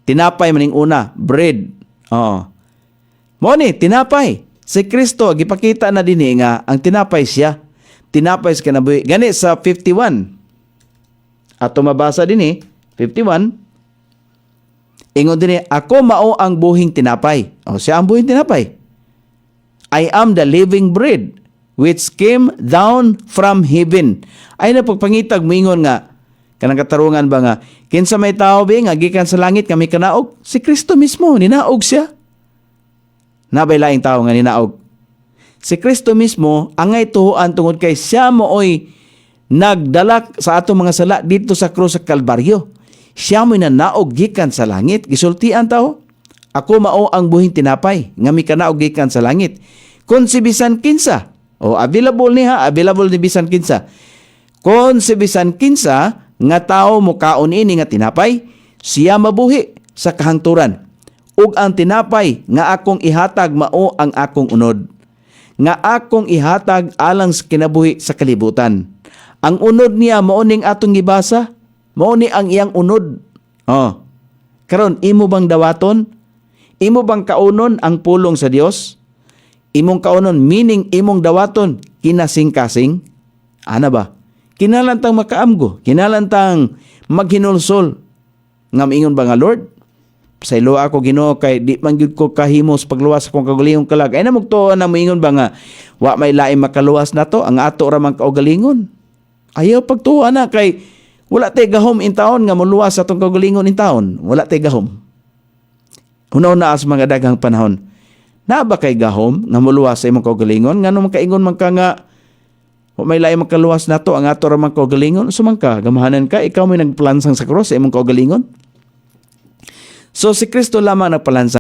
Tinapay maning una, bread. Oh. Mo ni tinapay. Si Kristo gipakita na dinhi nga ang tinapay siya. Tinapay sa kinabuhi. Gani sa 51. Ato mabasa dinhi 51. Ingon dinhi, ako mao ang buhing tinapay. O siya ang buhing tinapay. I am the living bread which came down from heaven. Ay na pagpangitag moingon nga kanang katarungan ba nga kinsa may tao ba nga gikan sa langit kami kanaog? Si Kristo mismo ninaog siya. Nabay laing tao nga ninaog. Si Kristo mismo angay tuhuan tungod kay siya mooy nagdala sa atong mga sala dito sa krus sa Kalbaryo. Siya mo'y nanaog gikan sa langit. Gisultian tao, ako mao ang buhing tinapay nga mikanaog gikan sa langit. Kung si bisan kinsa, available ni bisan kinsa. Kung si bisan kinsa nga tao mo kaon ini nga tinapay, siya mabuhi sa kahangturan. Ug ang tinapay nga akong ihatag mao ang akong unod. Nga akong ihatag alang sa kinabuhi sa kalibutan. Ang unod niya mao ning atong gibasa, mao ni ang iyang unod. Karon imo bang dawaton? Imo bang kaunon ang pulong sa Dios? Imong kaunon meaning imong dawaton kinasing-kasing? Ana ba? Kinalantang makaamgo, kinalantang maghinulsol. Nga miingon ba nga Lord? Sa ilo ako Ginoo kay di man gyud ko kahimo sa pagluwas akong kaugalingong kalag. Ay namugtuon na moingon ba nga wa may lain makaluwas nato ang ato ra man kaugalingon. Ayaw pagtuon na kay wala tay gahom in taon nga moluwas sa atong kaugalingon in taon. Wala tay gahom. Una-una as mga daghang panahon. Na ba kay gahom nga moluwas sa imong kaugalingon ngano man kaingon man ka nga wa may lain makaluwas nato ang ato ra man kaugalingon. Sumang ka gamahanan ka ikaw may nagplansang sa krus sa imong kaugalingon. So si Kristo lamang nagpalansang